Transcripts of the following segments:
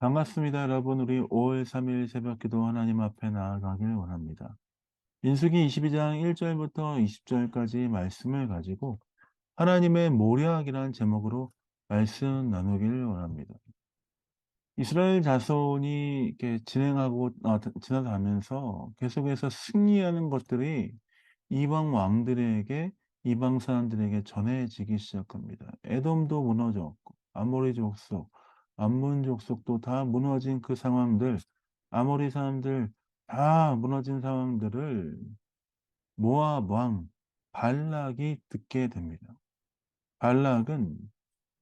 반갑습니다, 여러분. 우리 5월 3일 새벽기도 하나님 앞에 나아가길 원합니다. 민수기 22장 1절부터 20절까지 말씀을 가지고 하나님의 모략이라는 제목으로 말씀 나누길 원합니다. 이스라엘 자손이 이렇게 지나가면서 계속해서 승리하는 것들이 이방 왕들에게, 이방 사람들에게 전해지기 시작합니다. 에돔도 무너졌고, 아모리 족속, 암몬 족속도 다 무너진 그 상황들, 아모리 사람들 다 무너진 상황들을 모압 왕 발락이 듣게 됩니다. 발락은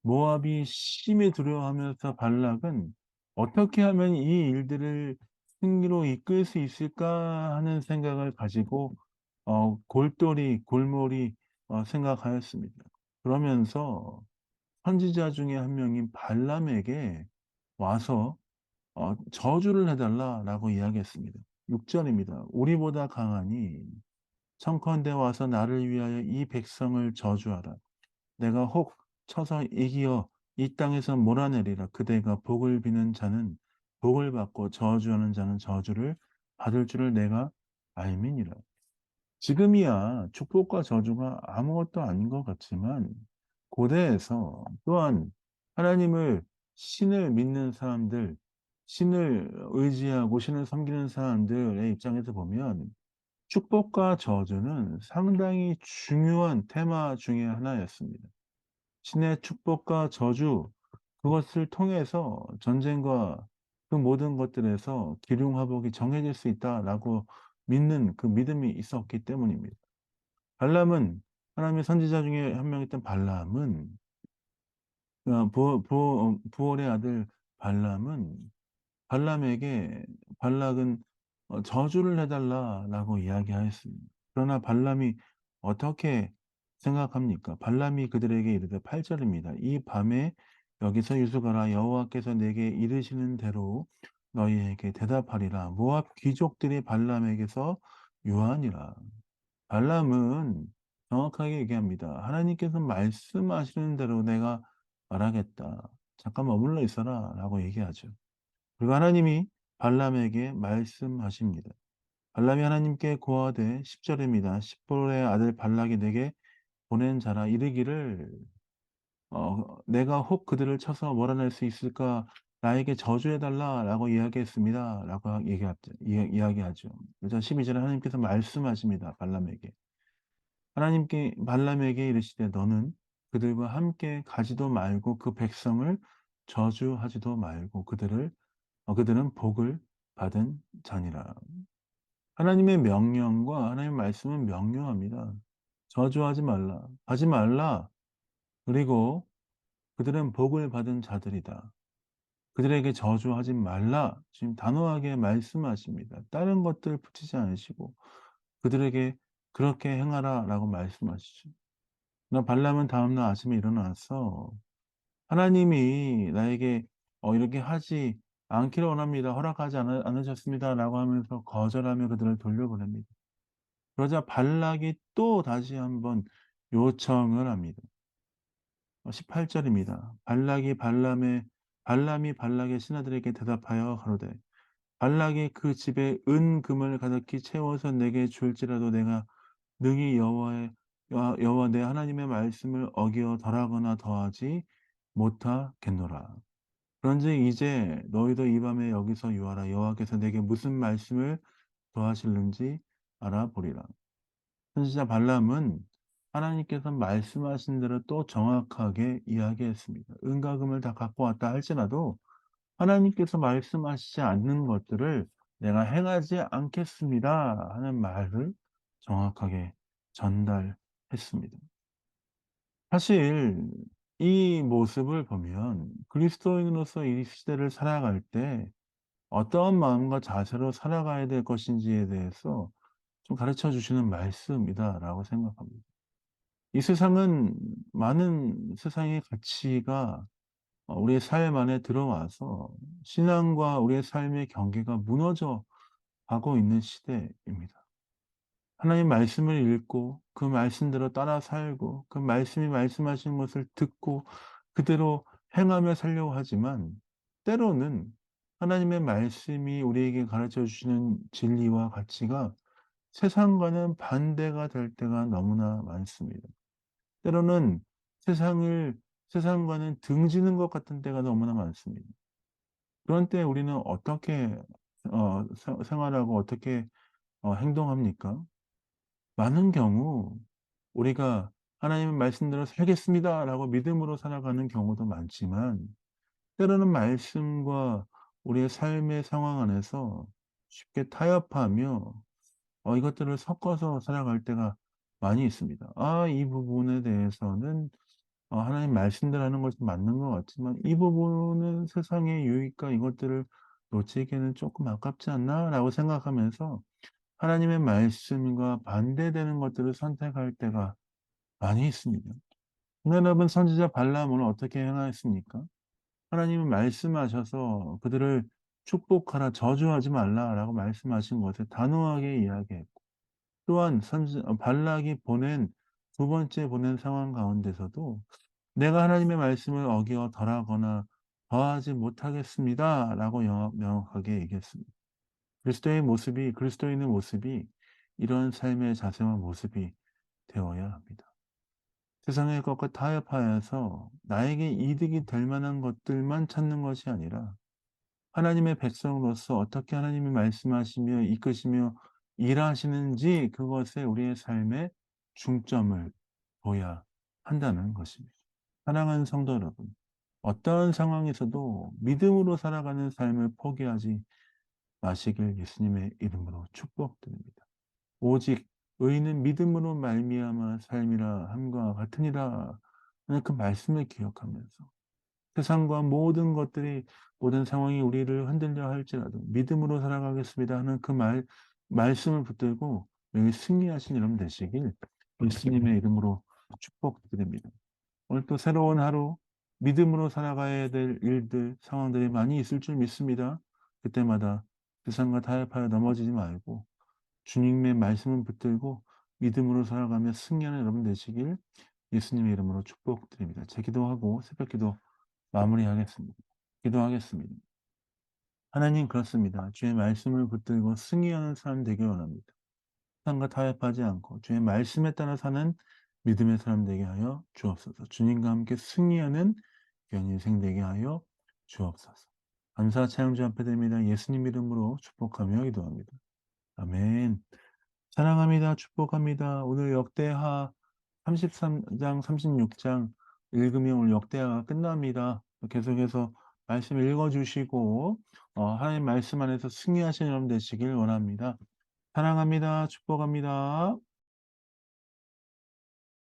모압이 심히 두려워하면서 발락은 어떻게 하면 이 일들을 승리로 이끌 수 있을까 하는 생각을 가지고 골몰이 생각하였습니다. 그러면서 선지자 중에 한 명인 발람에게 와서 저주를 해달라라고 이야기했습니다. 6절입니다. 우리보다 강하니 청컨대 와서 나를 위하여 이 백성을 저주하라. 내가 혹 쳐서 이기어 이 땅에서 몰아내리라. 그대가 복을 비는 자는 복을 받고 저주하는 자는 저주를 받을 줄을 내가 알미니라. 지금이야 축복과 저주가 아무것도 아닌 것 같지만 고대에서 또한 하나님을 신을 믿는 사람들, 신을 의지하고 신을 섬기는 사람들의 입장에서 보면 축복과 저주는 상당히 중요한 테마 중의 하나였습니다. 신의 축복과 저주, 그것을 통해서 전쟁과 그 모든 것들에서 기륭화복이 정해질 수 있다라고 믿는 그 믿음이 있었기 때문입니다. 발람은 하나님의 선지자 중에 한 명이었던 발람은 부올의 아들 발람은 발람에게 발락은 저주를 해달라라고 이야기하였습니다. 그러나 발람이 어떻게 생각합니까? 발람이 그들에게 이르되 8절입니다. 이 밤에 여기서 유숙하라. 여호와께서 내게 이르시는 대로 너희에게 대답하리라. 모압 귀족들이 발람에게서 유하니라. 발람은 정확하게 얘기합니다. 하나님께서 말씀하시는 대로 내가 말하겠다. 잠깐 머물러 있어라 라고 얘기하죠. 그리고 하나님이 발람에게 말씀하십니다. 발람이 하나님께 고하되 10절입니다. 십볼의 아들 발락이 내게 보낸 자라 이르기를 내가 혹 그들을 쳐서 몰아낼 수 있을까? 나에게 저주해 달라라고 이야기했습니다라고 이야기하죠. 그래서 12절에 하나님께서 말씀하십니다. 발람에게. 하나님께 발람에게 이르시되 너는 그들과 함께 가지도 말고 그 백성을 저주하지도 말고 그들은 복을 받은 자니라. 하나님의 명령과 하나님의 말씀은 명료합니다. 저주하지 말라. 하지 말라. 그리고 그들은 복을 받은 자들이다. 그들에게 저주하지 말라. 지금 단호하게 말씀하십니다. 다른 것들 붙이지 않으시고 그들에게 그렇게 행하라라고 말씀하시죠. 나 발람은 다음날 아침에 일어나서 하나님이 나에게 이렇게 하지 않기를 원합니다. 허락하지 않으셨습니다라고 하면서 거절하며 그들을 돌려보냅니다. 그러자 발락이 또 다시 한번 요청을 합니다. 18절입니다. 발람이 발락의 신하들에게 대답하여 가로되 발락이 그 집에 은금을 가득히 채워서 내게 줄지라도 내가 능히 여호와 내 하나님의 말씀을 어기어 덜하거나 더하지 못하겠노라. 그런즉 이제 너희도 이 밤에 여기서 유하라. 여호와께서 내게 무슨 말씀을 더하실는지 알아보리라. 선지자 발람은 하나님께서 말씀하신 대로 또 정확하게 이야기했습니다. 은과 금을 다 갖고 왔다 할지라도 하나님께서 말씀하시지 않는 것들을 내가 행하지 않겠습니다 하는 말을 정확하게 전달했습니다. 사실 이 모습을 보면 그리스도인으로서 이 시대를 살아갈 때 어떠한 마음과 자세로 살아가야 될 것인지에 대해서 좀 가르쳐 주시는 말씀이다라고 생각합니다. 이 세상은 많은 세상의 가치가 우리의 삶 안에 들어와서 신앙과 우리의 삶의 경계가 무너져 가고 있는 시대입니다. 하나님 말씀을 읽고 그 말씀대로 따라 살고 그 말씀이 말씀하시는 것을 듣고 그대로 행하며 살려고 하지만 때로는 하나님의 말씀이 우리에게 가르쳐 주시는 진리와 가치가 세상과는 반대가 될 때가 너무나 많습니다. 때로는 세상을 세상과는 등지는 것 같은 때가 너무나 많습니다. 그런 때 우리는 어떻게 생활하고 어떻게 행동합니까? 많은 경우 우리가 "하나님의 말씀대로 살겠습니다."라고 믿음으로 살아가는 경우도 많지만, 때로는 말씀과 우리의 삶의 상황 안에서 쉽게 타협하며 이것들을 섞어서 살아갈 때가 많이 있습니다. 이 부분에 대해서는 하나님 말씀대로 하는 것이 맞는 것 같지만, '이 부분은 세상의 유익과 이것들을 놓치기에는 쪼끔 아깝지 않나?'라고 생각하면서 하나님의 말씀과 반대되는 것들을 선택할 때가 많이 있습니다. 여러분, 선지자 발람은 어떻게 행하였습니까? 하나님이 말씀하셔서 그들을 "축복하라. 저주하지 말라."라고 말씀하신 것을 단호하게 이야기했고, 또한 발락이 보낸 두 번째 보낸 상황 가운데서도 "내가 하나님의 말씀을 어기어 덜하거나 더하지 못하겠습니다."라고 명확하게 얘기했습니다. 그리스도인의 모습이 이런 삶의 자세와 모습이 되어야 합니다. 세상의 것과 타협하여서 나에게 이득이 될 만한 것들만 찾는 것이 아니라, 하나님의 백성으로서 어떻게 하나님이 말씀하시며 이끄시며 일하시는지 그것에 우리의 삶에 중점을 둬야 한다는 것입니다. 사랑하는 성도 여러분, 어떠한 상황에서도 믿음으로 살아가는 삶을 포기하지 마시길 예수님의 이름으로 축복드립니다. 오직 의인은 믿음으로 말미암아 삶이라 함과 같으니라 하는 그 말씀을 기억하면서, 세상과 모든 상황이 우리를 흔들려 할지라도 믿음으로 살아가겠습니다 하는 그 말씀을 붙들고 매일 승리하신 여러분 되시길 예수님의 이름으로 축복드립니다. 오늘 또 새로운 하루, 믿음으로 살아가야 될 일들, 상황들이 많이 있을 줄 믿습니다. 그때마다 세상과 타협하여 넘어지지 말고 주님의 말씀을 붙들고 믿음으로 살아가며 승리하는 여러분 되시길 예수님의 이름으로 축복드립니다. 제 기도하고 새벽기도 마무리하겠습니다. 기도하겠습니다. 하나님, 그렇습니다. 주의 말씀을 붙들고 승리하는 사람 되길 원합니다. 세상과 타협하지 않고 주의 말씀에 따라 사는 믿음의 사람 되게 하여 주옵소서. 주님과 함께 승리하는 귀한 인생 되게 하여 주옵소서. 감사 찬양 주 앞에 드립니다. 예수님 이름으로 축복하며 기도합니다. 아멘. 사랑합니다. 축복합니다. 오늘 역대하 33장, 36장 읽으면 오늘 역대하가 끝납니다. 계속해서 말씀 읽어 주시고 하나님 말씀 안에서 승리하시는 여러분 되시길 원합니다. 사랑합니다. 축복합니다.